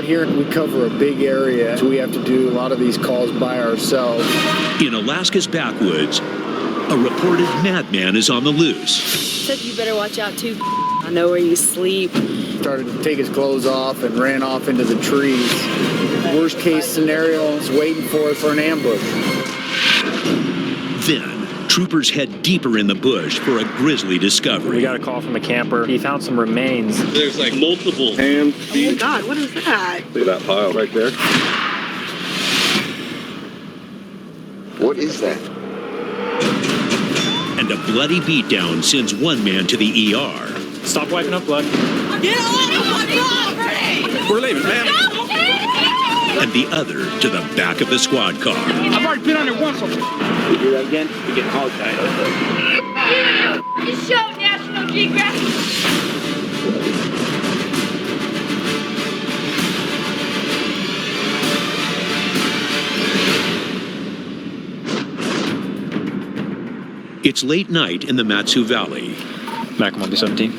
out here, we cover a big area, so we have to do a lot of these calls by ourselves. In Alaska's backwoods, a reported madman is on the loose. Said you better watch out too. I know where you sleep. Started to take his clothes off and ran off into the trees. Worst case scenario is waiting for us for an ambush. Then, troopers head deeper in the bush for a grisly discovery. We got a call from a camper. He found some remains. There's like multiple hands, feet. Oh my God, what is that? Look at that pile right there. What is that? And a bloody beatdown sends one man to the ER. Stop wiping up blood. Get off! We're leaving, man. And the other to the back of the squad car. I've already been on it once. You do that again, you're getting hog-tied. You show National Geographic. It's late night in the Matsu Valley. Back on 17.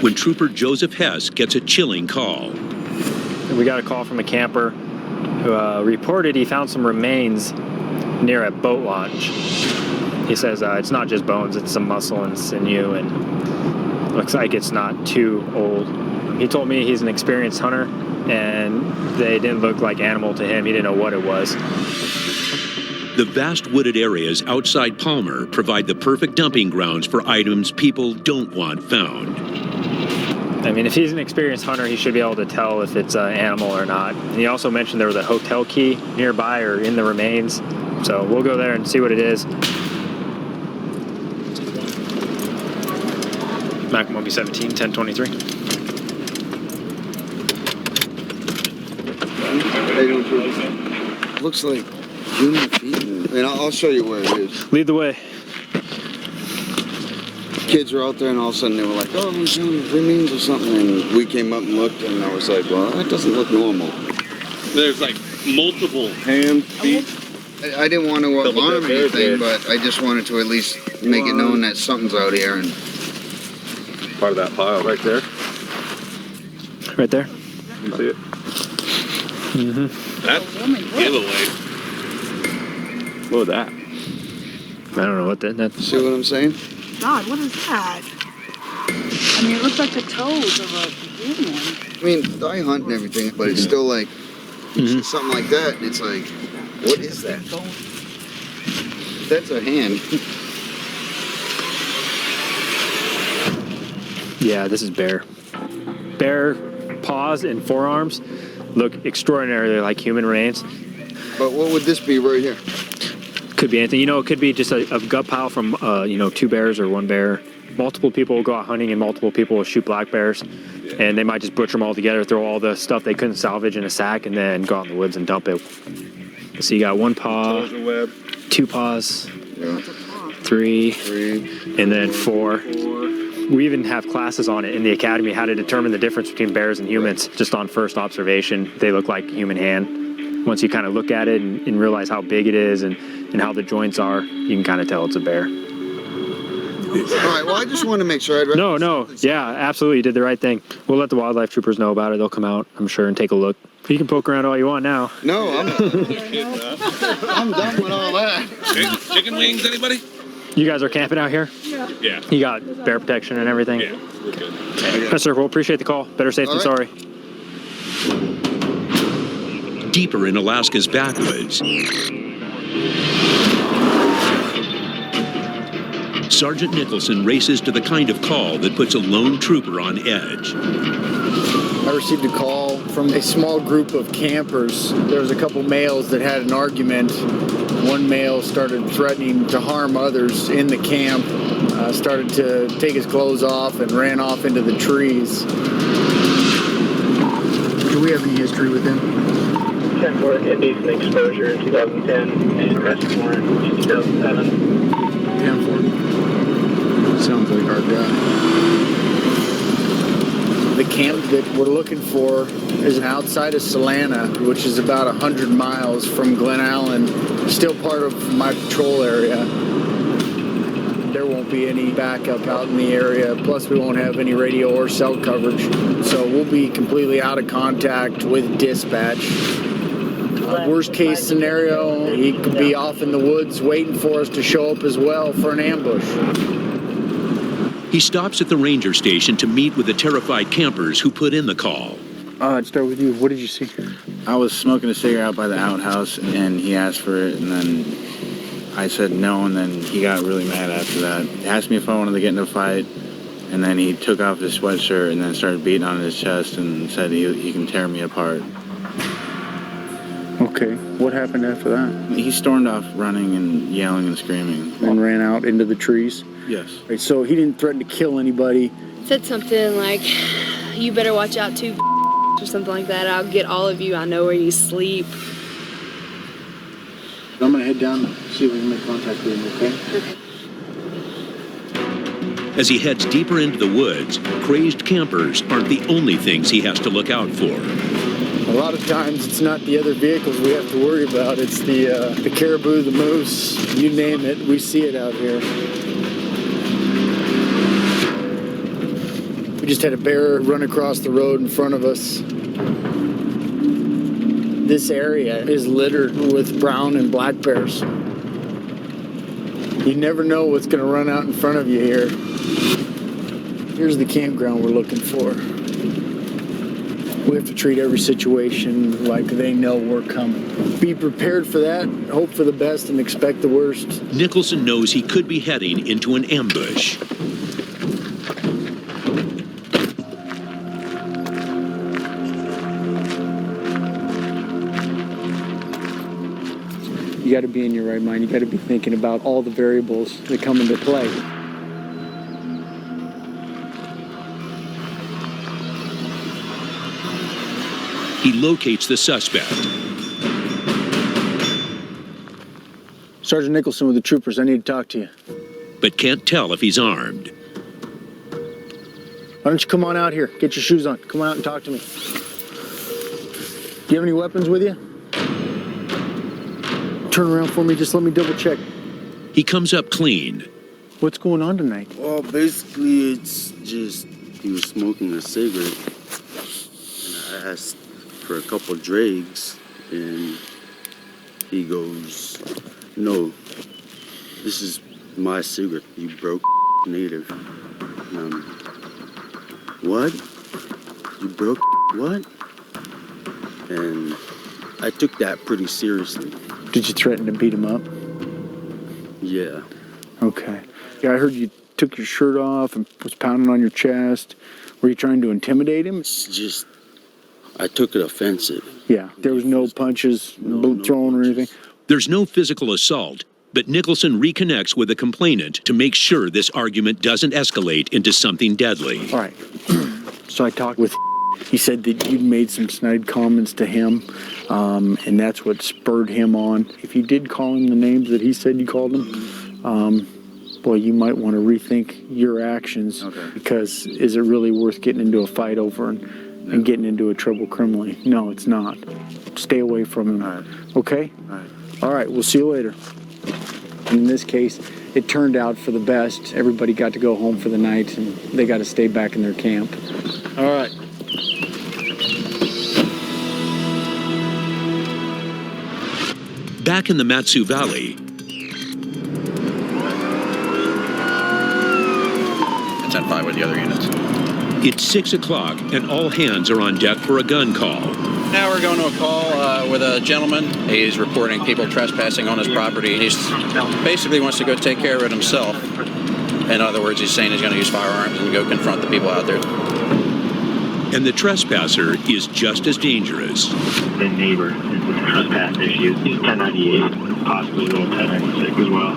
When Trooper Joseph Hess gets a chilling call. We got a call from a camper who reported he found some remains near a boat launch. He says it's not just bones, it's some muscle and sinew, and looks like it's not too old. He told me he's an experienced hunter, and they didn't look like animal to him. He didn't know what it was. The vast wooded areas outside Palmer provide the perfect dumping grounds for items people don't want found. I mean, if he's an experienced hunter, he should be able to tell if it's an animal or not. And he also mentioned there was a hotel key nearby or in the remains. So we'll go there and see what it is. Mac 1B17, 1023. Looks like human feet. And I'll show you where it is. Lead the way. Kids were out there and all of a sudden they were like, oh, we found remains or something. And we came up and looked and I was like, well, that doesn't look normal. There's like multiple hands, feet. I didn't want to alarm anything, but I just wanted to at least make it known that something's out here. And Part of that pile right there. Right there. You see it? Mm-hmm. That's giveaway. What was that? I don't know what that's. see what I'm saying? God, what is that? I mean, it looks like the toes of a human. I mean, I hunt and everything, but it's still like something like that. And it's like, what is that? That's a hand. Yeah, this is bear. Bear paws and forearms look extraordinarily like human remains. But what would this be right here? Could be anything. You know, it could be just a gut pile from, two bears or one bear. Multiple people will go out hunting and multiple people will shoot black bears. And they might just butcher them all together, throw all the stuff they couldn't salvage in a sack, and then go out in the woods and dump it. So you got one paw, two paws, three, and then four. We even have classes on it in the academy, how to determine the difference between bears and humans, just on first observation. They look like human hand. Once you kind of look at it and realize how big it is and how the joints are, you can kind of tell it's a bear. All right, well, I just want to make sure. No. Yeah, absolutely. You did the right thing. We'll let the wildlife troopers know about it. They'll come out, I'm sure, and take a look. You can poke around all you want now. No, I'm done with all that. Chicken wings, anybody? You guys are camping out here? Yeah. You got bear protection and everything? Yeah, we're good. Yes, sir. We'll appreciate the call. Better safe than sorry. Deeper in Alaska's backwoods, Sergeant Nicholson races to the kind of call that puts a lone trooper on edge. I received a call from a small group of campers. There was a couple males that had an argument. One male started threatening to harm others in the camp, started to take his clothes off and ran off into the trees. Do we have any history with him? 10 for indecent exposure in 2010 and arrest warrant in 2007. 10 for. Sounds like our guy. The camp that we're looking for is outside of Salana, which is about 100 miles from Glen Allen, still part of my patrol area. there won't be any backup out in the area. Plus, we won't have any radio or cell coverage. So we'll be completely out of contact with dispatch. Worst case scenario, he could be off in the woods waiting for us to show up as well for an ambush. He stops at the ranger station to meet with the terrified campers who put in the call. I'd start with you. What did you see? I was smoking a cigarette out by the outhouse, and he asked for it, and then I said no, and then he got really mad after that. He asked me if I wanted to get in a fight, and then he took off his sweatshirt and then started beating on his chest and said he can tear me apart. Okay. What happened after that? He stormed off running and yelling and screaming. And ran out into the trees? Yes. Right, so he didn't threaten to kill anybody? Said something like, you better watch out too, or something like that. I'll get all of you. I know where you sleep. I'm going to head down and see if we can make contact with him, okay? As he heads deeper into the woods, crazed campers aren't the only things he has to look out for. A lot of times it's not the other vehicles we have to worry about. It's the caribou, the moose, you name it. We see it out here. We just had a bear run across the road in front of us. This area is littered with brown and black bears. You never know what's going to run out in front of you here. Here's the campground we're looking for. We have to treat every situation like they know we're coming. Be prepared for that, hope for the best, and expect the worst. Nicholson knows he could be heading into an ambush. You got to be in your right mind. You got to be thinking about all the variables that come into play. He locates the suspect. Sergeant Nicholson with the troopers. I need to talk to you. But can't tell if he's armed. Why don't you come on out here? Get your shoes on. Come on out and talk to me. Do you have any weapons with you? Turn around for me. Just let me double check. He comes up clean. What's going on tonight? Well, basically, it's just he was smoking a cigarette. And I asked for a couple of drags, and he goes, "No, this is my cigarette, you broke native." What? You broke what? And I took that pretty seriously. Did you threaten to beat him up? Yeah. Okay. Yeah, I heard you took your shirt off and was pounding on your chest. Were you trying to intimidate him? It's just, I took it offensive. Yeah. There was no punches thrown or anything? There's no physical assault, but Nicholson reconnects with the complainant to make sure this argument doesn't escalate into something deadly. All right. So I talked with. He said that you'd made some snide comments to him, and that's what spurred him on. If you did call him the names that he said you called him, boy, you might want to rethink your actions. Okay. Because is it really worth getting into a fight over and getting into a trouble criminally? No, it's not. Stay away from him. All right. Okay? All right. All right, we'll see you later. In this case, it turned out for the best. Everybody got to go home for the night, and they got to stay back in their camp. All right. Back in the Matsu Valley, It's at 5 with the other units. it's 6 o'clock and all hands are on deck for a gun call. Now we're going to a call with a gentleman. He's reporting people trespassing on his property. He basically wants to go take care of it himself. In other words, he's saying he's going to use firearms and go confront the people out there. And the trespasser is just as dangerous. The neighbor is the trespass issue. He's 1098, possibly a little 1096 as well.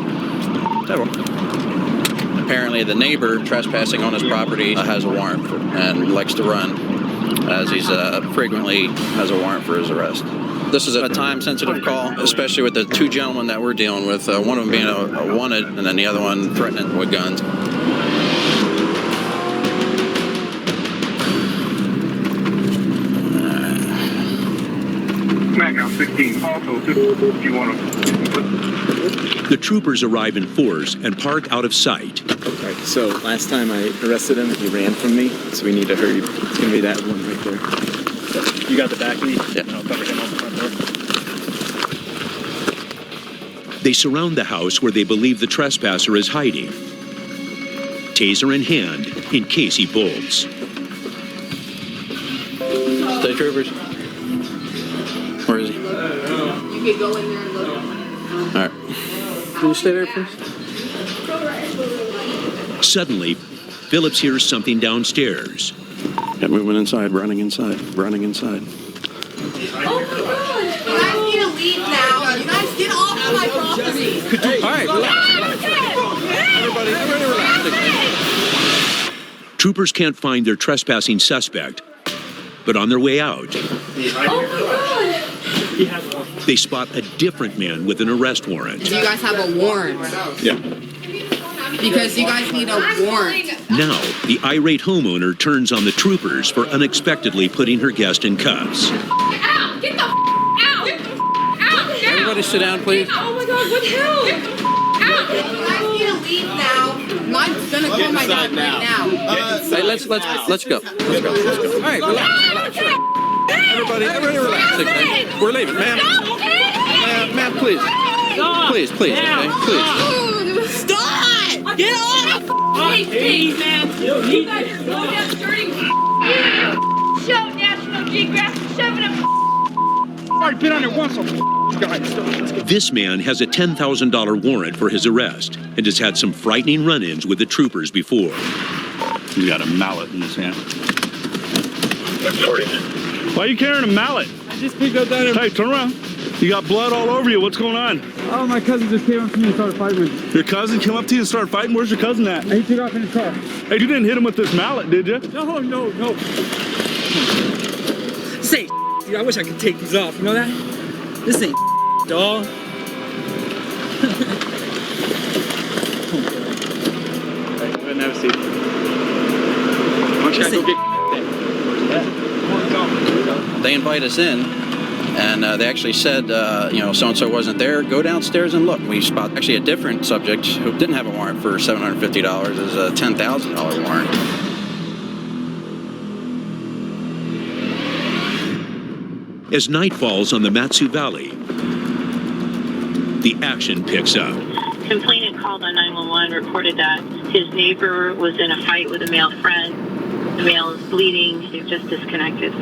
Apparently the neighbor trespassing on his property has a warrant and likes to run, as he's frequently has a warrant for his arrest. This is a time-sensitive call, especially with the two gentlemen that we're dealing with, one of them being a wanted and then the other one threatening with guns. back on 16. Also, too, if you want to. The troopers arrive in force and park out of sight. Alright, so last time I arrested him, he ran from me, so we need to hurry. It's gonna be that one right there. You got the back key? Yeah. And I'll cover him on the front door. They surround the house where they believe the trespasser is hiding. Taser in hand, in case he bolts. State troopers. Where is he? You could go in there and look. All right. Can you stay there, please? Suddenly, Phillips hears something downstairs. Got movement inside, running inside, running inside. Oh my God! You guys need to leave now. You guys get off of my property. All right, relax. Everybody relax. Troopers can't find their trespassing suspect, but on their way out, they spot a different man with an arrest warrant. You guys have a warrant. Yeah. Because you guys need a warrant. Now, the irate homeowner turns on the troopers for unexpectedly putting her guest in cuffs. Out! Get the out! Get the out! Everybody sit down, please. Oh my God! What the hell? Get the out! You guys need to leave now. I'm gonna call my dad right now. Hey, let's go. Let's go. All right, relax. Everybody relax. We're leaving, ma'am. Ma'am, please. Please, okay? Please. Stop! Get off! Please, man. You guys are going down dirty. Show National Geographic shoving up. I've been on there once. This man has a $10,000 warrant for his arrest and has had some frightening run-ins with the troopers before. He's got a mallet in his hand. Why are you carrying a mallet? I just picked up that. Hey, turn around. You got blood all over you. What's going on? Oh, my cousin just came up to me and started fighting with me. Your cousin came up to you and started fighting? Where's your cousin at? He took off in his car. Hey, you didn't hit him with this mallet, did you? No. Say, dude, I wish I could take these off. You know that? This ain't dog. Go ahead and have a seat. Why don't you guys go get They invite us in, and they actually said, so-and-so wasn't there. Go downstairs and look. We spot actually a different subject who didn't have a warrant for $750. There's a $10,000 warrant. As night falls on the Matsu Valley, the action picks up. Complainant called on 911, reported that his neighbor was in a fight with a male friend. The male is bleeding. They've just disconnected.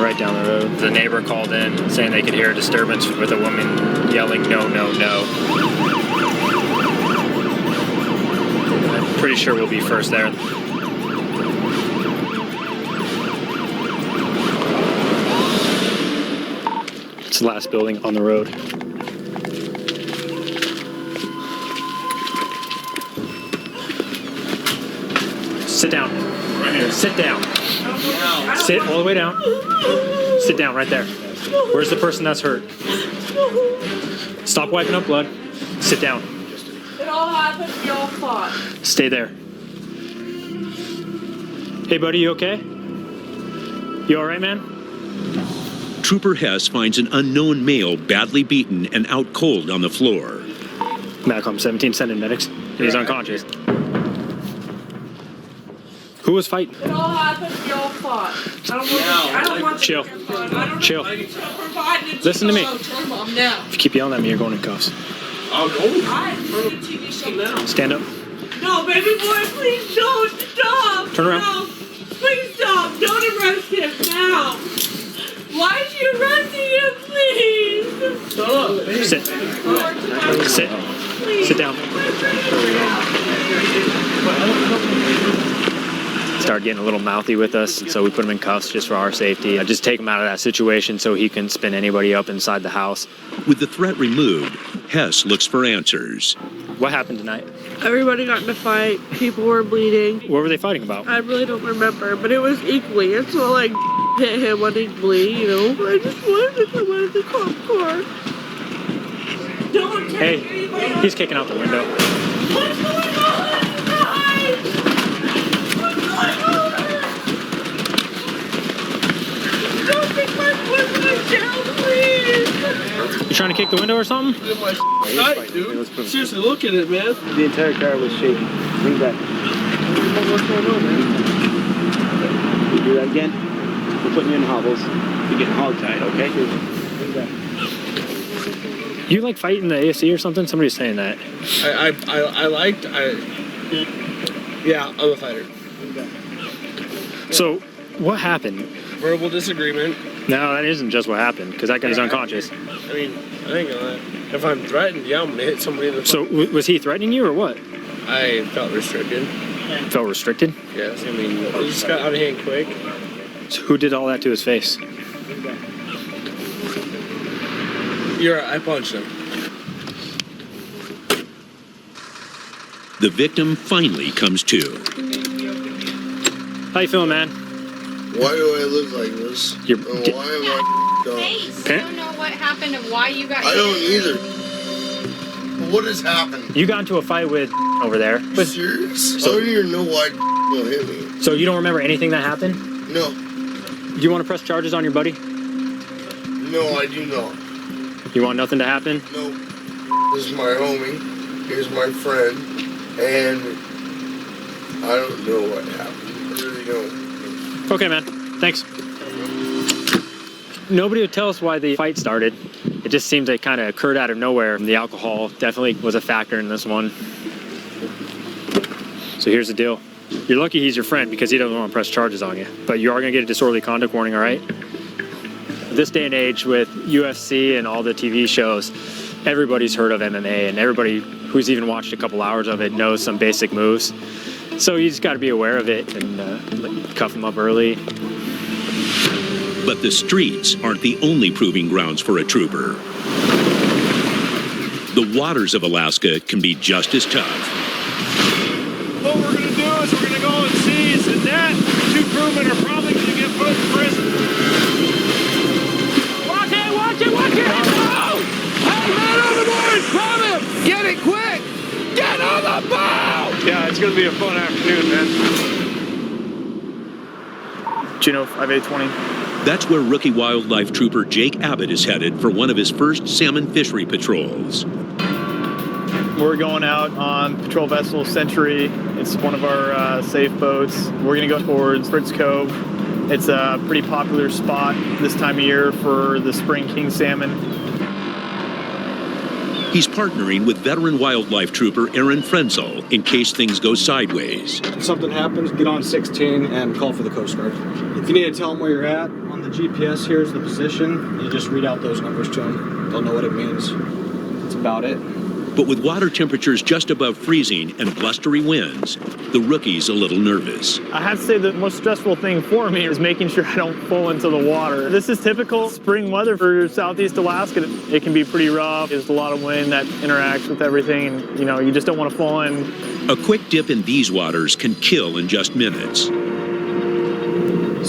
Right down the road. The neighbor called in saying they could hear a disturbance with a woman yelling, "No, no, no." I'm pretty sure we'll be first there. It's the last building on the road. Sit down. Sit down. Sit all the way down. Sit down right there. Where's the person that's hurt? Stop wiping up blood. Sit down. It all happened. Y'all fought. Stay there. Hey, buddy, you okay? You all right, man? Trooper Hess finds an unknown male badly beaten and out cold on the floor. Malcolm 17, send in medics. He's unconscious. Who was fighting? It all happened. Y'all fought. I don't want Chill. Chill. Listen Listen to me. Now. If you keep yelling at me, you're going in cuffs. I'm a TV show now. Stand up. No, baby boy, please don't stop. Turn around. No, please stop. Don't arrest him now. Why is she arresting him, please? Sit. Sit. Sit down. Started getting a little mouthy with us, so we put him in cuffs just for our safety. I just take him out of that situation so he can spin anybody up inside the house. With the threat removed, Hess looks for answers. What happened tonight? Everybody got in a fight. People were bleeding. What were they fighting about? I really don't remember, but it was equally. It's not like hit him unequally, you know. I just wanted to come out of the cop car. Don't take Hey, anybody. he's kicking out the window. What's going on, guys? What's going on? kick the window or something? Alright, dude. Seriously, look at it, man. The entire car was shaking. Bring it back. What's going on, man? You do that again, we're putting you in hobbles. You're getting hog-tied, okay? Bring it back. You like fighting the ASC or something? Somebody's saying that. Yeah, I'm a fighter. So, what happened? Verbal disagreement. No, that isn't just what happened, because that guy's unconscious. I mean, I ain't gonna. If I'm threatened, yeah, I'm gonna hit somebody in the. So, was he threatening you or what? I felt restricted. Felt restricted? Yes, I mean, it just got out of hand quick. So, who did all that to his face? You're right, I punched him. The victim finally comes to. How you feeling, man? Why do I look like this? You're, and why am I Face. I don't know what happened and why you got I don't either. But what has happened? You got into a fight with over there. But serious? So, I don't even know why will hit me. So you don't remember anything that happened? No. Do you want to press charges on your buddy? No, I do not. You want nothing to happen? No. This is my homie. Here's my friend. And I don't know what happened. I really don't. Okay, man. Thanks. Nobody would tell us why the fight started. It just seems it kind of occurred out of nowhere. The alcohol definitely was a factor in this one. So here's the deal. You're lucky he's your friend because he doesn't want to press charges on you. But you are going to get a disorderly conduct warning, all right? This day and age with UFC and all the TV shows, everybody's heard of MMA, and everybody who's even watched a couple hours of it knows some basic moves. So you just got to be aware of it and cuff them up early. But the streets aren't the only proving grounds for a trooper. The waters of Alaska can be just as tough. What we're going to do is we're going to go and seize the net. The two crewmen are probably going to get put in prison. Watch it, watch it, watch it! Oh! Hey, man on the board! Grab him! Get it quick! Get on the boat! Yeah, it's going to be a fun afternoon, man. Juno 5820. That's where rookie wildlife trooper Jake Abbott is headed for one of his first salmon fishery patrols. We're going out on patrol vessel Century. It's one of our safe boats. We're going to go towards Fritz Cove. It's a pretty popular spot this time of year for the spring king salmon. He's partnering with veteran wildlife trooper Aaron Frenzel in case things go sideways. If something happens, get on 16 and call for the Coast Guard. If you need to tell them where you're at, on the GPS, here's the position. You just read out those numbers to them. They'll know what it means. That's about it. But with water temperatures just above freezing and blustery winds, the rookie's a little nervous. I have to say the most stressful thing for me is making sure I don't fall into the water. This is typical spring weather for Southeast Alaska. It can be pretty rough. There's a lot of wind that interacts with everything, and you just don't want to fall in. A quick dip in these waters can kill in just minutes.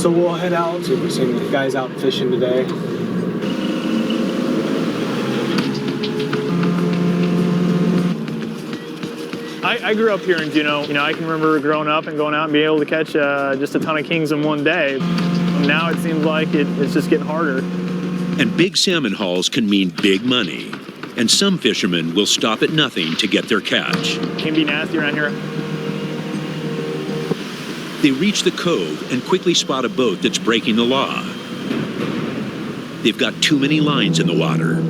So we'll head out, see if we see the guys out fishing today. I grew up here in Juneau. I can remember growing up and going out and being able to catch just a ton of kings in one day. Now it seems like it's just getting harder. And big salmon hauls can mean big money. And some fishermen will stop at nothing to get their catch. It can be nasty around here. They reach the cove and quickly spot a boat that's breaking the law. They've got too many lines in the water.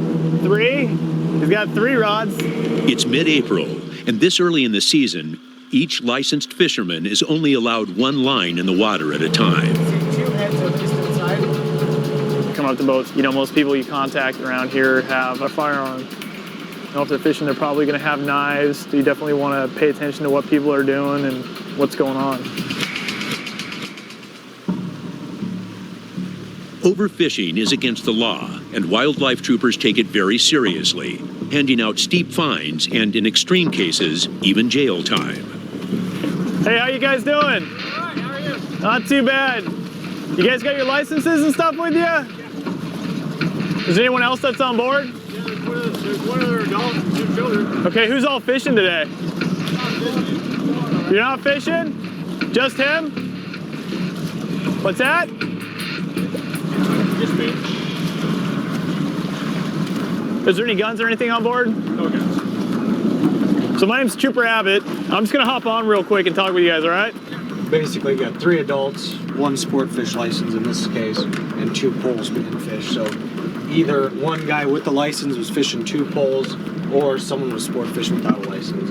3? He's got 3 rods. It's mid-April, and this early in the season, each licensed fisherman is only allowed 1 line in the water at a time. Come up to boats. Most people you contact around here have a firearm. If they're fishing, they're probably going to have knives. So you definitely want to pay attention to what people are doing and what's going on. Overfishing is against the law, and wildlife troopers take it very seriously, handing out steep fines and, in extreme cases, even jail time. Hey, how you guys doing? All right, how are you? Not too bad. You guys got your licenses and stuff with you? Is there anyone else that's on board? Yeah, there's one other adult and 2 children. Okay, who's all fishing today? You're not fishing? Just him? What's that? Just me. Is there any guns or anything on board? No guns. So my name's Trooper Abbott. I'm just gonna hop on real quick and talk with you guys, all right? Basically, you got 3 adults, 1 sport fish license in this case, and 2 poles being fished. So either one guy with the license was fishing 2 poles, or someone was sport fishing without a license.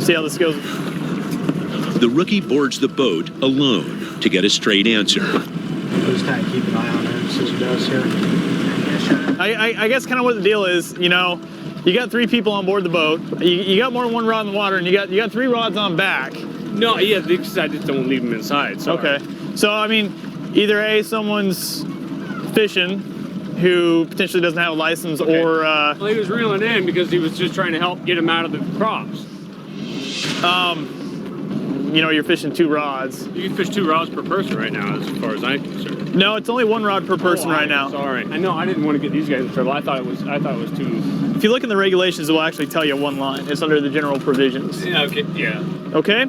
See how this goes. The rookie boards the boat alone to get a straight answer. Just kind of keep an eye on him, see what he does here. I guess kind of what the deal is, you know, you got 3 people on board the boat. You got more than 1 rod in the water, and you got 3 rods on back. No, yeah, because I just don't leave them inside. So okay. So I mean, either A, someone's fishing who potentially doesn't have a license, or well, he was reeling in because he was just trying to help get him out of the crops. You know, you're fishing 2 rods. You can fish 2 rods per person right now, as far as I'm concerned. No, it's only 1 rod per person right now. Sorry, I know I didn't want to get these guys in trouble. I thought it was 2. If you look in the regulations, it will actually tell you 1 line. It's under the general provisions. Yeah. Okay. Yeah. Okay.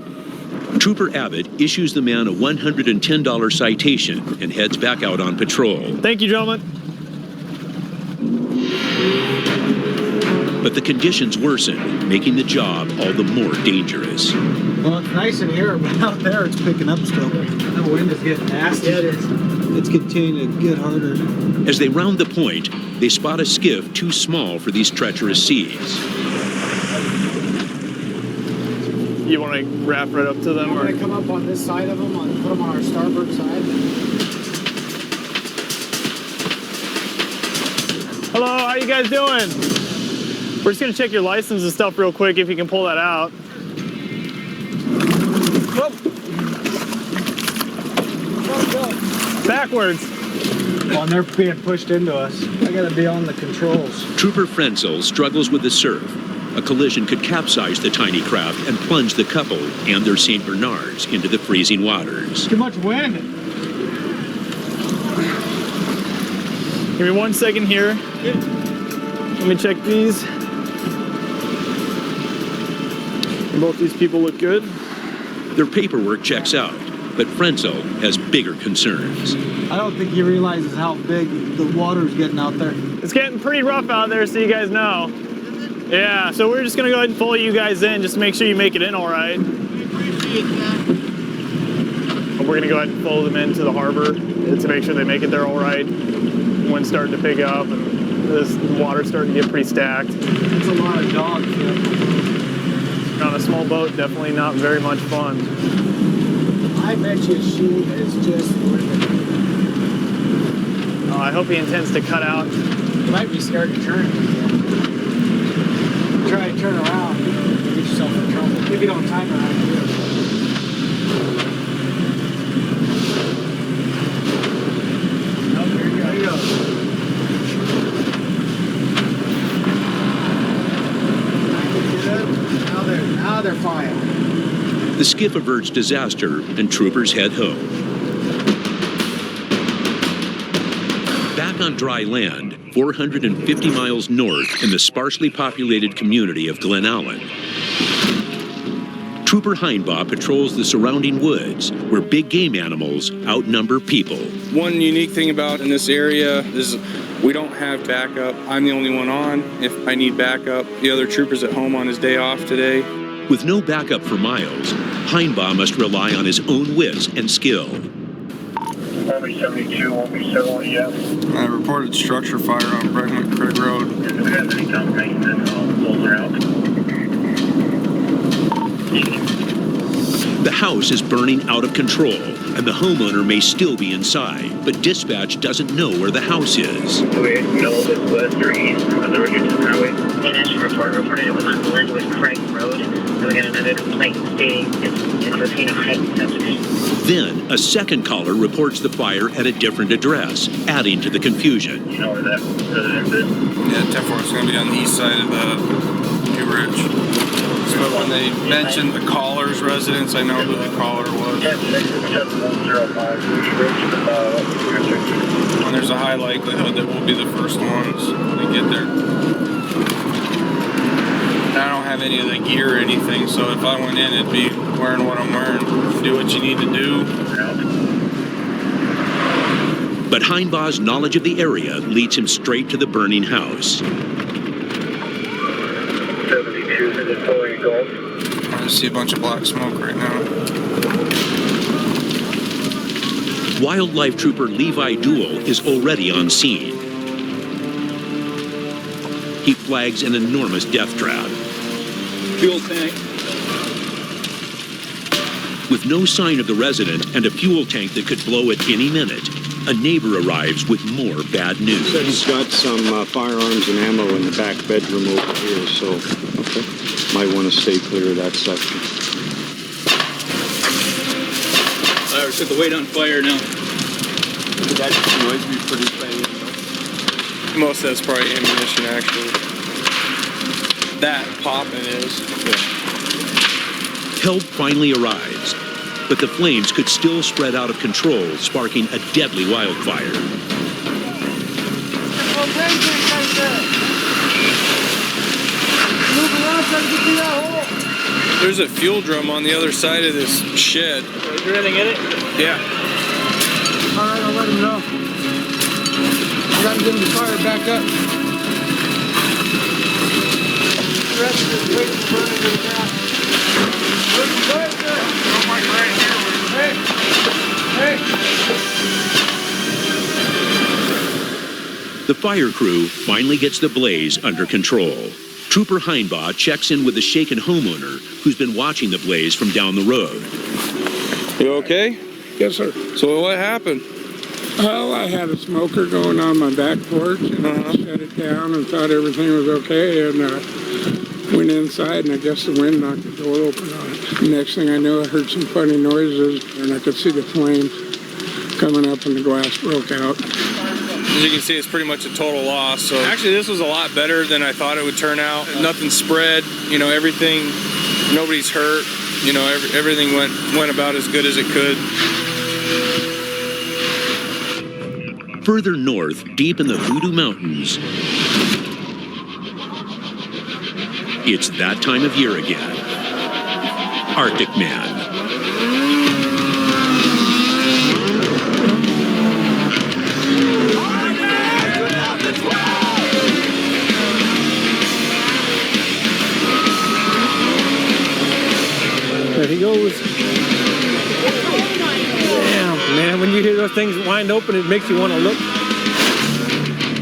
Trooper Abbott issues the man a $110 citation and heads back out on patrol. Thank you, gentlemen. But the conditions worsen, making the job all the more dangerous. Well, it's nice in here, but out there it's picking up still. The wind is getting nasty. Yeah, it is. It's continuing to get harder. As they round the point, they spot a skiff too small for these treacherous seas. You want to wrap right up to them? I'm going to come up on this side of them, put them on our starboard side. Hello, how you guys doing? We're just going to check your license and stuff real quick if you can pull that out. Backwards. Well, and they're being pushed into us. I gotta be on the controls. Trooper Frenzel struggles with the surf. A collision could capsize the tiny craft and plunge the couple and their St. Bernards into the freezing waters. Too much wind. Give me 1 second here. Let me check these. Both these people look good. Their paperwork checks out, but Frenzel has bigger concerns. I don't think he realizes how big the water's getting out there. It's getting pretty rough out there, so you guys know. Yeah, so we're just gonna go ahead and follow you guys in, just to make sure you make it in all right. We're gonna go ahead and follow them into the harbor to make sure they make it there all right. Wind's starting to pick up, and this water's starting to get pretty stacked. It's a lot of dogs here. On a small boat, definitely not very much fun. I bet you she is just living. Oh, I hope he intends to cut out. You might be scared to turn. Try to turn around. Get yourself in trouble. If you don't time around. Oh, there you go. Now they're fine. The skiff averts disaster and troopers head home. Back on dry land, 450 miles north in the sparsely populated community of Glen Allen, Trooper Heinbaugh patrols the surrounding woods where big game animals outnumber people. One unique thing about in this area is we don't have backup. I'm the only one on. If I need backup, the other trooper's at home on his day off today. With no backup for miles, Heinbaugh must rely on his own wits and skill. Army 72, Army 70, yes. I reported structure fire on Bregman Creek Road. If it has any confirmation, then those are out. The house is burning out of control, and the homeowner may still be inside, but dispatch doesn't know where the house is. Do we know if it's west or east of the Richardson Highway? Initial report reported it was on Glenwood Craig Road. And we got another complaint stating it's within a heightened subject. Then, a second caller reports the fire at a different address, adding to the confusion. You know where that residence is? Yeah, 10-4 is going to be on the east side of the New Ridge. So when they mentioned the caller's residence, I know who the caller was. 10-6-7105, And there's a high likelihood that we'll be the first ones to get there. And I don't have any of the gear or anything, so if I went in, it'd be wearing what I'm wearing. Do what you need to do. But Heinbaugh's knowledge of the area leads him straight to the burning house. 72 is pulling Gulf. I just see a bunch of black smoke right now. Wildlife Trooper Levi Duell is already on scene. He flags an enormous death trap. Fuel tank. With no sign of the resident and a fuel tank that could blow at any minute, a neighbor arrives with more bad news. Said he's got some firearms and ammo in the back bedroom over here, so might want to stay clear of that section. Fire set the weight on fire now. That noise be pretty bad. Most of that's probably ammunition, actually. That popping is. Help finally arrives, but the flames could still spread out of control, sparking a deadly wildfire. There's a fuel drum on the other side of this shed. Is there anything in it? Yeah. All right, I'll let him know. I gotta get him the fire back up. The rest of this place is burning to the ground. The fire crew finally gets the blaze under control. Trooper Heinbaugh checks in with the shaken homeowner who's been watching the blaze from down the road. You okay? Yes, sir. So what happened? Well, I had a smoker going on my back porch, and I shut it down and thought everything was okay, and went inside, and I guess the wind knocked the door open on it. The next thing I knew, I heard some funny noises, and I could see the flames coming up, and the glass broke out. As you can see, it's pretty much a total loss. So actually, this was a lot better than I thought it would turn out. Nothing spread, you know, everything, nobody's hurt. You know, everything went about as good as it could. Further north, deep in the Hoodoo Mountains, it's that time of year again. Arctic Man. There he goes. Damn, man, when you hear those things wind open, it makes you want to look.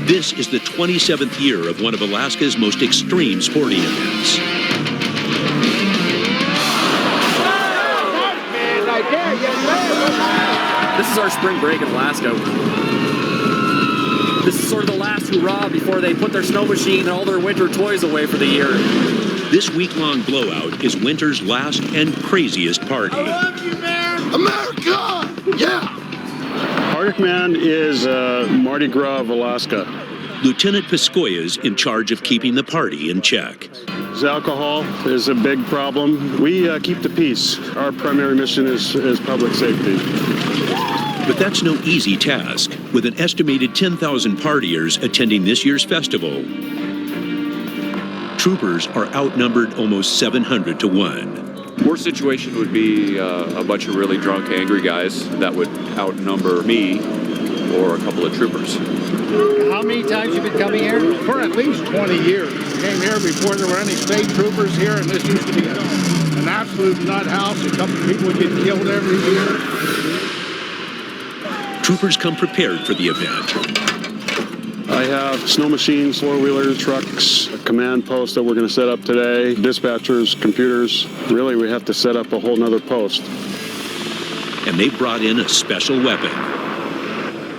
This is the 27th year of one of Alaska's most extreme sporting events. This is our spring break in Alaska. This is sort of the last hurrah before they put their snow machine and all their winter toys away for the year. This week-long blowout is winter's last and craziest party. I love you, man! America! Yeah! Arctic Man is Mardi Gras of Alaska. Lieutenant Piscoya's in charge of keeping the party in check. Alcohol is a big problem. We keep the peace. Our primary mission is public safety. But that's no easy task. With an estimated 10,000 partiers attending this year's festival, troopers are outnumbered almost 700 to 1. Worst situation would be a bunch of really drunk, angry guys that would outnumber me or a couple of troopers. How many times have you been coming here? For at least 20 years. We came here before there were any state troopers here, and this used to be an absolute nut house. A couple of people would get killed every year. Troopers come prepared for the event. I have snow machines, four-wheelers, trucks, a command post that we're going to set up today, dispatchers, computers. Really, we have to set up a whole nother post. And they brought in a special weapon.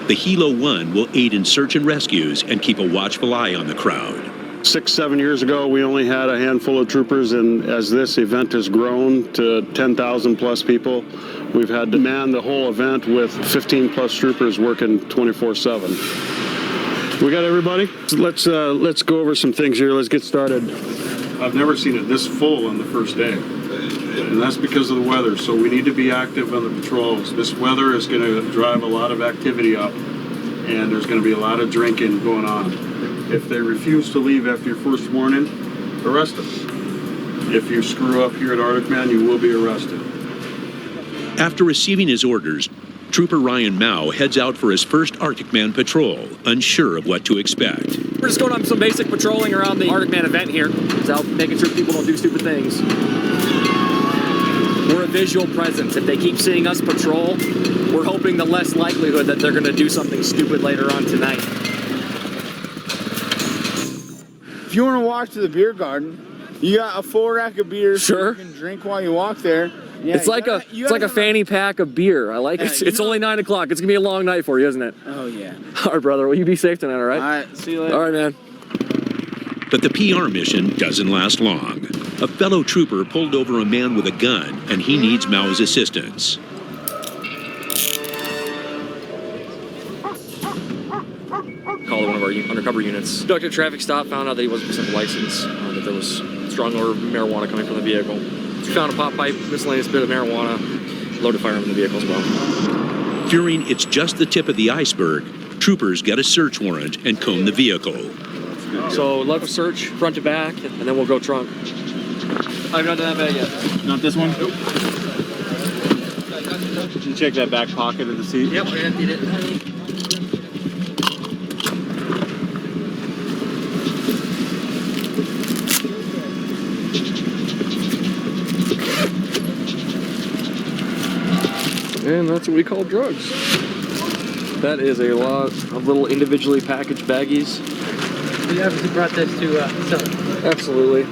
The Hilo 1 will aid in search and rescues and keep a watchful eye on the crowd. 6-7 years ago, we only had a handful of troopers, and as this event has grown to 10,000 plus people, we've had to man the whole event with 15 plus troopers working 24/7. We got everybody? Let's go over some things here. Let's get started. I've never seen it this full on the first day, and that's because of the weather. So we need to be active on the patrols. This weather is going to drive a lot of activity up, and there's going to be a lot of drinking going on. If they refuse to leave after your first warning, arrest them. If you screw up here at Arctic Man, you will be arrested. After receiving his orders, Trooper Ryan Mao heads out for his first Arctic Man patrol, unsure of what to expect. We're just going on some basic patrolling around the Arctic Man event here, so making sure people don't do stupid things. We're a visual presence. If they keep seeing us patrol, we're hoping the less likelihood that they're going to do something stupid later on tonight. If you want to walk to the beer garden, you got a full rack of beers. Sure. So you can drink while you walk there. Yeah, It's like a fanny pack of beer. I like it. It's only 9 o'clock. It's gonna be a long night for you, isn't it? Oh yeah. All right, brother. Will you be safe tonight? All right. All right. See you later. All right, man. But the PR mission doesn't last long. A fellow trooper pulled over a man with a gun, and he needs Mao's assistance. Called one of our undercover units. Conducted a traffic stop, found out that he wasn't present license, that there was strong odor of marijuana coming from the vehicle. We found a pop pipe, miscellaneous bit of marijuana, loaded firearm in the vehicle as well. Fearing it's just the tip of the iceberg, troopers get a search warrant and comb the vehicle. So left search, front to back, and then we'll go trunk. I've not done that bag yet. Not this one? Nope. Did you check that back pocket of the seat? Yep, I emptied it. And that's what we call drugs. That is a lot of little individually packaged baggies. You obviously brought this to sell. Absolutely.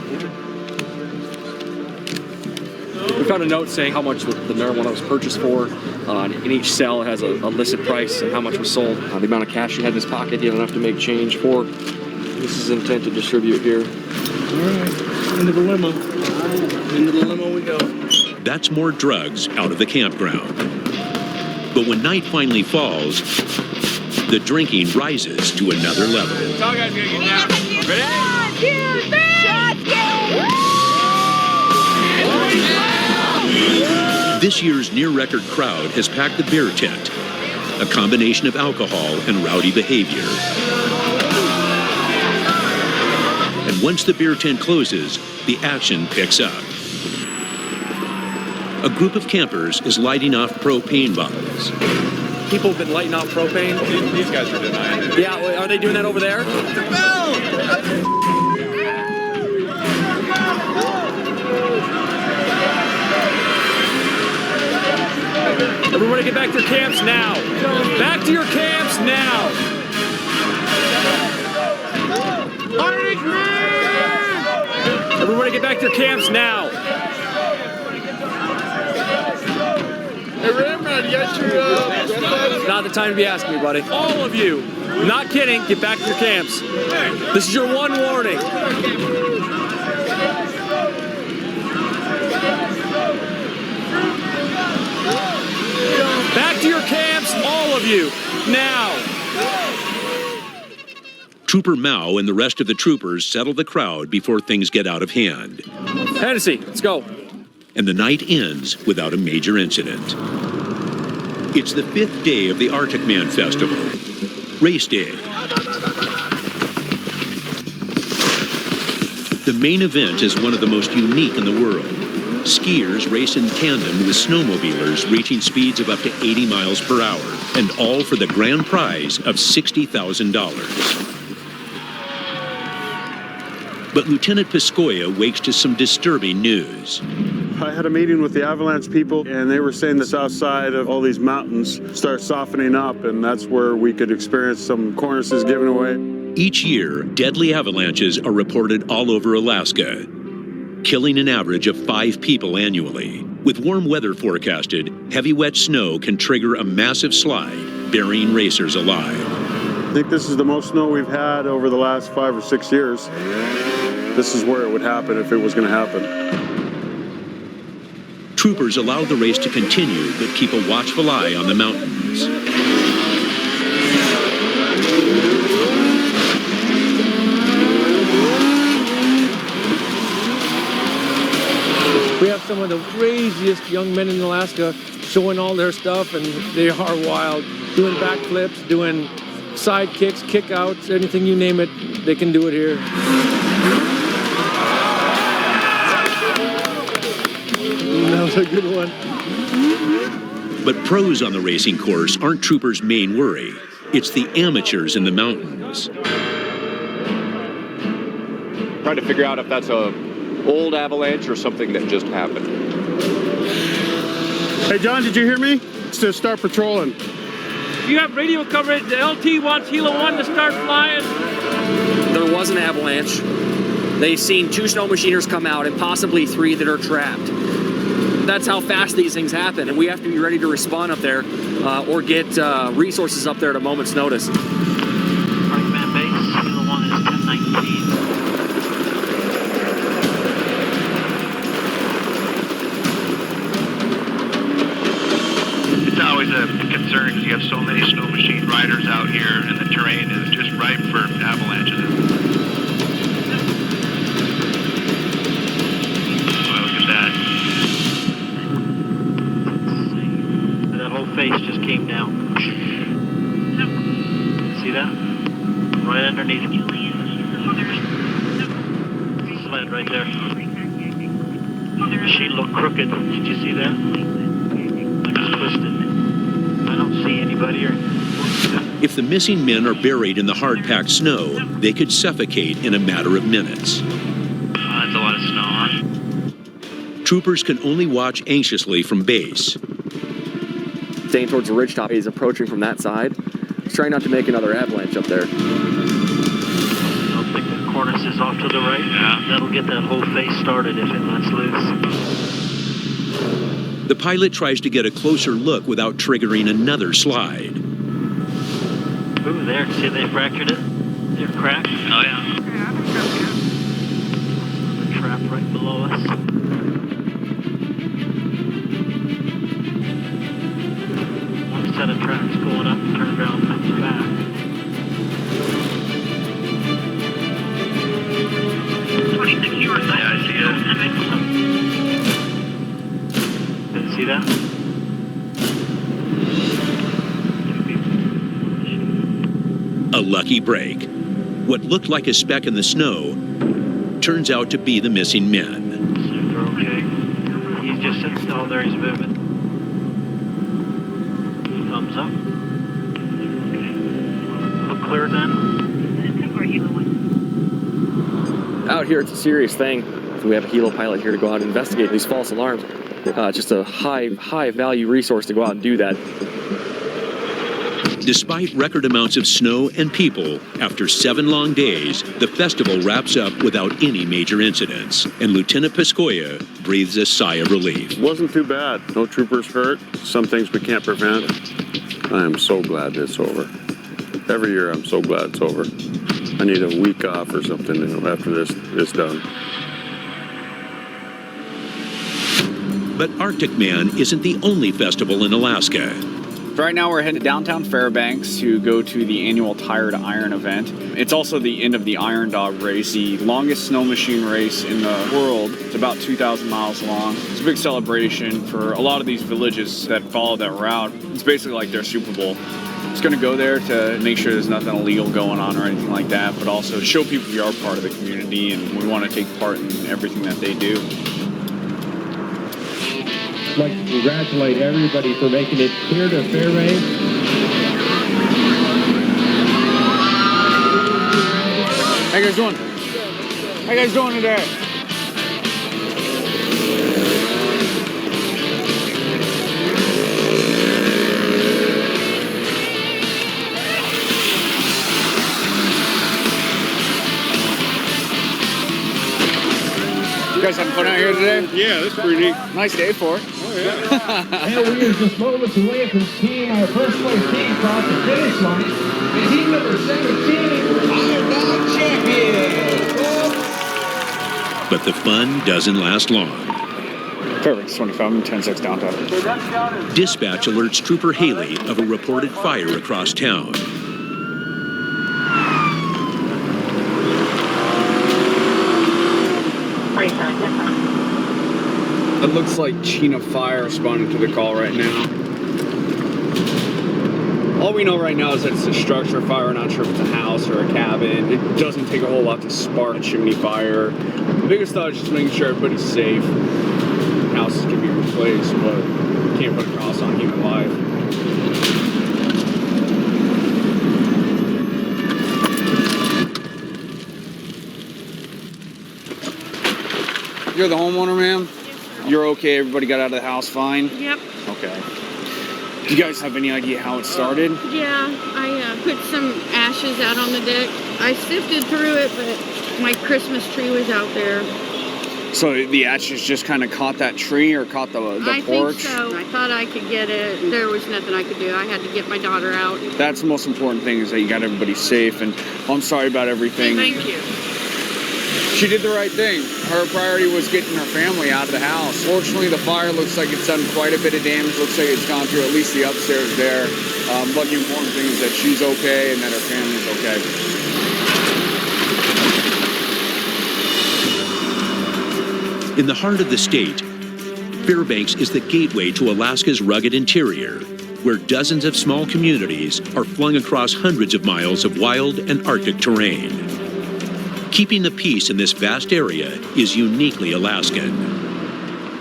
We found a note saying how much the marijuana was purchased for. In each cell it has a listed price and how much was sold. The amount of cash he had in his pocket, he didn't have to make change for. This is intent to distribute here. All right, into the limo. Into the limo we go. That's more drugs out of the campground. But when night finally falls, the drinking rises to another level. All guys gonna get down. Ready? 1, 2, 3. This year's near-record crowd has packed the beer tent, a combination of alcohol and rowdy behavior. And once the beer tent closes, the action picks up. A group of campers is lighting off propane bottles. People have been lighting off propane. These guys are denying it. Yeah, are they doing that over there? Everybody get back to your camps now. Back to your camps now. Everybody get back to your camps now. Hey, Ramrod, you got your, Not the time to be asking me, buddy. All of you. I'm not kidding. Get back to your camps. This is your one warning. Back to your camps, all of you, now. Trooper Mao and the rest of the troopers settle the crowd before things get out of hand. Hennessy, let's go. And the night ends without a major incident. It's the 5th day of the Arctic Man Festival, race day. The main event is one of the most unique in the world. Skiers race in tandem with snowmobilers reaching speeds of up to 80 miles per hour, and all for the grand prize of $60,000. But Lieutenant Piscoya wakes to some disturbing news. I had a meeting with the avalanche people, and they were saying the south side of all these mountains start softening up, and that's where we could experience some cornices giving away. Each year, deadly avalanches are reported all over Alaska, killing an average of 5 people annually. With warm weather forecasted, heavy wet snow can trigger a massive slide, burying racers alive. I think this is the most snow we've had over the last 5 or 6 years. This is where it would happen if it was going to happen. Troopers allow the race to continue, but keep a watchful eye on the mountains. We have some of the craziest young men in Alaska showing all their stuff, and they are wild. Doing backflips, doing side kicks, kick outs, anything you name it, they can do it here. That was a good one. But pros on the racing course aren't troopers' main worry. It's the amateurs in the mountains. Trying to figure out if that's a old avalanche or something that just happened. Hey, John, did you hear me? It's to start patrolling. You have radio coverage. The LT wants Helo 1 to start flying. There was an avalanche. They've seen 2 snow machiners come out and possibly 3 that are trapped. That's how fast these things happen, and we have to be ready to respond up there or get resources up there at a moment's notice. Right, base, Helo 1 is 1019. It's always a concern because you have so many snow machine riders out here, and the terrain is just ripe for avalanches. Well, look at that. That whole face just came down. See that? Right underneath it. Sled right there. She looked crooked. Did you see that? Like it's twisted. I don't see anybody or... If the missing men are buried in the hard-packed snow, they could suffocate in a matter of minutes. That's a lot of snow, huh? Troopers can only watch anxiously from base. Staying towards the ridgetop, he's approaching from that side. He's trying not to make another avalanche up there. I'll think the cornice is off to the right. Yeah. That'll get that whole face started if it lets loose. The pilot tries to get a closer look without triggering another slide. Ooh, there. See they fractured it? They're cracked. Oh, yeah. The trap right below us. One set of tracks going up, turned around, comes back. Yeah, I see it. Did you see that? A lucky break. What looked like a speck in the snow turns out to be the missing men. They're okay. He's just sitting still there, he's moving. Thumbs up. Look clear then. Out here, it's a serious thing. We have a Helo pilot here to go out and investigate these false alarms. Just a high value resource to go out and do that. Despite record amounts of snow and people, after 7 long days, the festival wraps up without any major incidents, and Lieutenant Piscoya breathes a sigh of relief. Wasn't too bad. No troopers hurt. Some things we can't prevent. I am so glad it's over. Every year I'm so glad it's over. I need a week off or something after this is done. But Arctic Man isn't the only festival in Alaska. Right now we're headed to downtown Fairbanks to go to the annual Tire to Iron event. It's also the end of the Iron Dog race, the longest snow machine race in the world. It's about 2,000 miles long. It's a big celebration for a lot of these villages that follow that route. It's basically like their Super Bowl. It's going to go there to make sure there's nothing illegal going on or anything like that, but also to show people we are part of the community and we want to take part in everything that they do. I'd like to congratulate everybody for making it here to Fairbanks. How you guys doing? How you guys doing today? You guys having fun out here today? Yeah, that's pretty neat. Nice day for it. And we are just moments away from seeing our first place team cross the finish line. And team number 17, Iron Dog champion. But the fun doesn't last long. Fairbanks 25, 10-6 downtown. Dispatch alerts Trooper Haley of a reported fire across town. It looks like China Fire responding to the call right now. All we know right now is that it's a structure fire. We're not sure if it's a house or a cabin. It doesn't take a whole lot to spark a chimney fire. The biggest thought is just making sure everybody's safe. Now houses can be replaced, but you can't put a cross on human life. You're the homeowner, ma'am? You're okay, everybody got out of the house fine? Yep. Okay. Do you guys have any idea how it started? Yeah, I put some ashes out on the deck. I sifted through it, but my Christmas tree was out there. So the ashes just kind of caught that tree or caught the I porch? think so. I thought I could get it. There was nothing I could do. I had to get my daughter out. That's the most important thing, is that you got everybody safe, and I'm sorry about everything. Thank you. She did the right thing. Her priority was getting her family out of the house. Fortunately, the fire looks like it's done quite a bit of damage. Looks like it's gone through at least the upstairs there. But the important thing is that she's okay and that her family's okay. In the heart of the state, Fairbanks is the gateway to Alaska's rugged interior, where dozens of small communities are flung across hundreds of miles of wild and Arctic terrain. Keeping the peace in this vast area is uniquely Alaskan.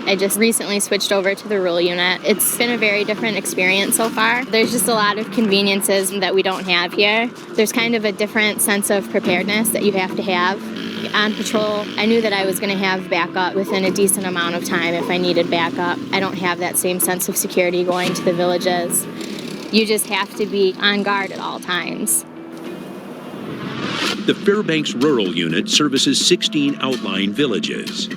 I just recently switched over to the rural unit. It's been a very different experience so far. There's just a lot of conveniences that we don't have here. There's kind of a different sense of preparedness that you have to have. On patrol, I knew that I was going to have backup within a decent amount of time if I needed backup. I don't have that same sense of security going to the villages. You just have to be on guard at all times. The Fairbanks Rural Unit services 16 outlying villages.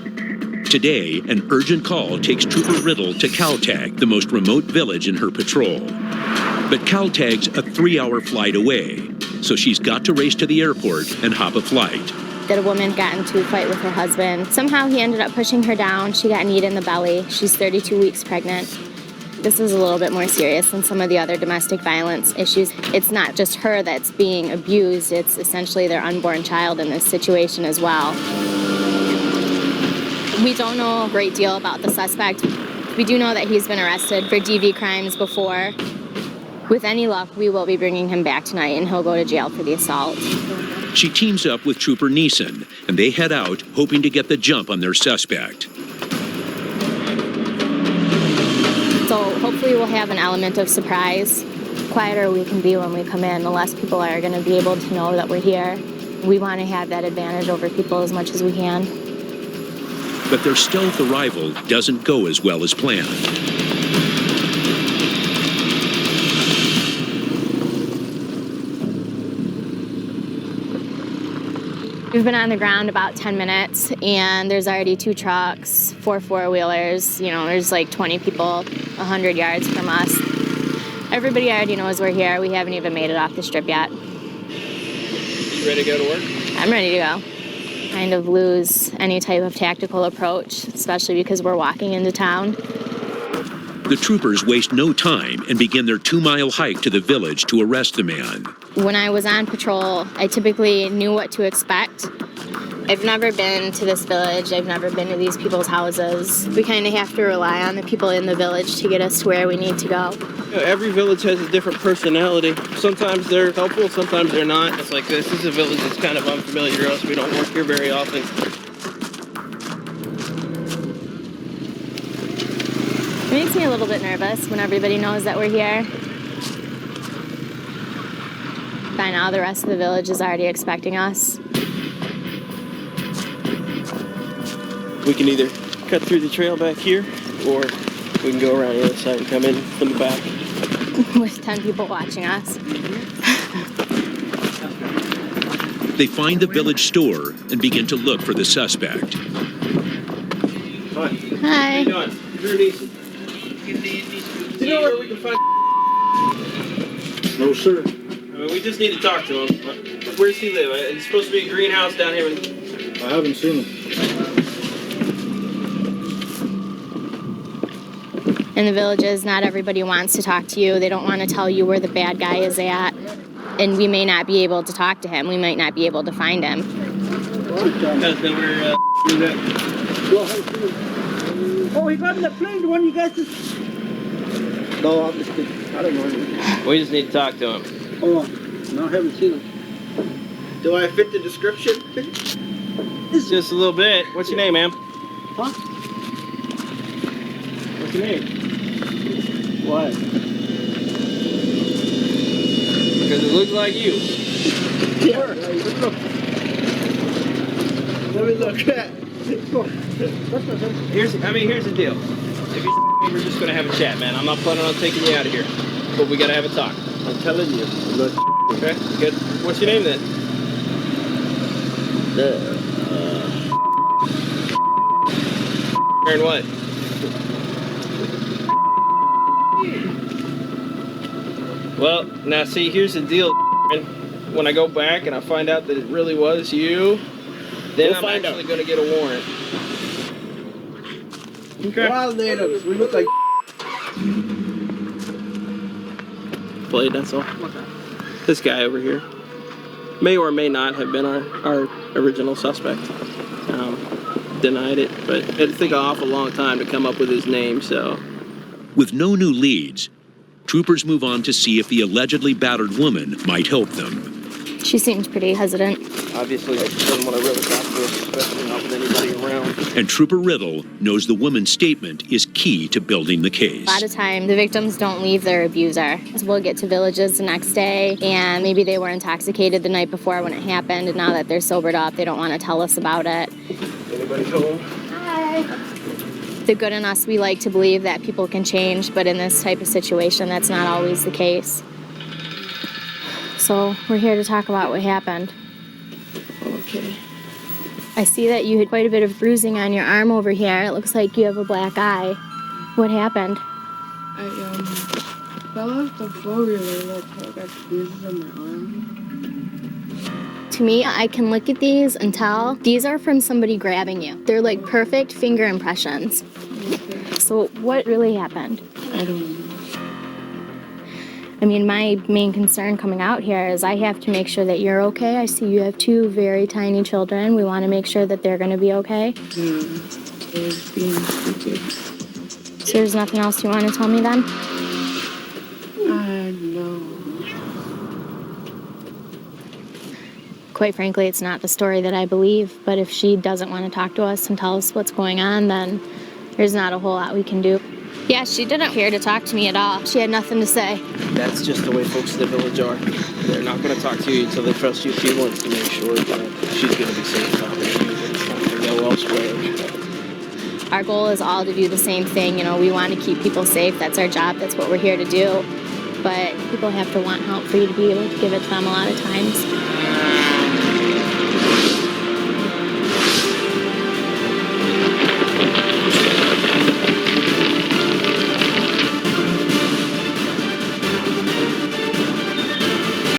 Today, an urgent call takes Trooper Riddle to Caltag, the most remote village in her patrol. But Caltag's a 3-hour flight away, so she's got to race to the airport and hop a flight. That a woman got into a fight with her husband. Somehow he ended up pushing her down. She got kneed in the belly. She's 32 weeks pregnant. This is a little bit more serious than some of the other domestic violence issues. It's not just her that's being abused, it's essentially their unborn child in this situation as well. We don't know a great deal about the suspect. We do know that he's been arrested for DV crimes before. With any luck, we will be bringing him back tonight and he'll go to jail for the assault. She teams up with Trooper Neeson, and they head out hoping to get the jump on their suspect. So hopefully we'll have an element of surprise. The quieter we can be when we come in, the less people are going to be able to know that we're here. We want to have that advantage over people as much as we can. But their stealth arrival doesn't go as well as planned. We've been on the ground about 10 minutes, and there's already 2 trucks, 4 four-wheelers. You know, there's like 20 people 100 yards from us. Everybody already knows we're here. We haven't even made it off the strip yet. You ready to go to work? I'm ready to go. Kind of lose any type of tactical approach, especially because we're walking into town. The troopers waste no time and begin their 2-mile hike to the village to arrest the man. When I was on patrol, I typically knew what to expect. I've never been to this village. I've never been to these people's houses. We kind of have to rely on the people in the village to get us to where we need to go. Every village has a different personality. Sometimes they're helpful, sometimes they're not. It's like this is a village that's kind of unfamiliar to us. We don't work here very often. It makes me a little bit nervous when everybody knows that we're here. By now, the rest of the village is already expecting us. We can either cut through the trail back here, or we can go around the other side and come in from the back. With 10 people watching us. They find the village store and begin to look for the suspect. Hi. Hi. How you doing? Drew Neeson. Do you know where we can find? No, sir. I mean, we just need to talk to him. Where's he live? He's supposed to be a greenhouse down here. I haven't seen him. In the villages, not everybody wants to talk to you. They don't want to tell you where the bad guy is at. And we may not be able to talk to him. We might not be able to find him. Oh, he got in the plane, the one you guys just... No, I'm just kidding. I don't know him. We just need to talk to him. Oh, no, I haven't seen him. Do I fit the description? Just a little bit. What's your name, ma'am? Huh? your name? Why? Because it looks like you. Yeah. Let me look at. Here's the deal. If we're just gonna have a chat, man. I'm not planning on taking you out of here, but we gotta have a talk. I'm telling you. Okay. Good. What's your name then? Aaron what? Well, now see, here's the deal. When I go back and I find out that it really was you, then I'm actually going to get a warrant. Okay. Wild natives. We look like. Played, that's all. This guy over here may or may not have been our original suspect. Denied it, but it'd take an awful long time to come up with his name, so. With no new leads, troopers move on to see if the allegedly battered woman might help them. She seems pretty hesitant. Obviously, I doesn't want to really talk to us, especially not with anybody around. And Trooper Riddle knows the woman's statement is key to building the case. A lot of time, the victims don't leave their abuser. We'll get to villages the next day, and maybe they were intoxicated the night before when it happened, and now that they're sobered up, they don't want to tell us about it. Anybody home? Hi. The good in us, we like to believe that people can change, but in this type of situation, that's not always the case. So we're here to talk about what happened. Okay. I see that you had quite a bit of bruising on your arm over here. It looks like you have a black eye. What happened? I fell off the four-wheeler. I got bruises on my arm. To me, I can look at these and tell these are from somebody grabbing you. They're like perfect finger impressions. So what really happened? I don't know. I mean, my main concern coming out here is I have to make sure that you're okay. I see you have two very tiny children. We want to make sure that they're going to be okay. Yeah, they're being stupid. So there's nothing else you want to tell me then? No. Quite frankly, it's not the story that I believe, but if she doesn't want to talk to us and tell us what's going on, then there's not a whole lot we can do. Yeah, she didn't care to talk to me at all. She had nothing to say. That's just the way folks in the village are. They're not going to talk to you until they trust you. She wants to make sure that she's going to be safe out there. It's not going to go elsewhere. Our goal is all to do the same thing. You know, we want to keep people safe. That's our job. That's what we're here to do. But people have to want help for you to be able to give it to them a lot of times.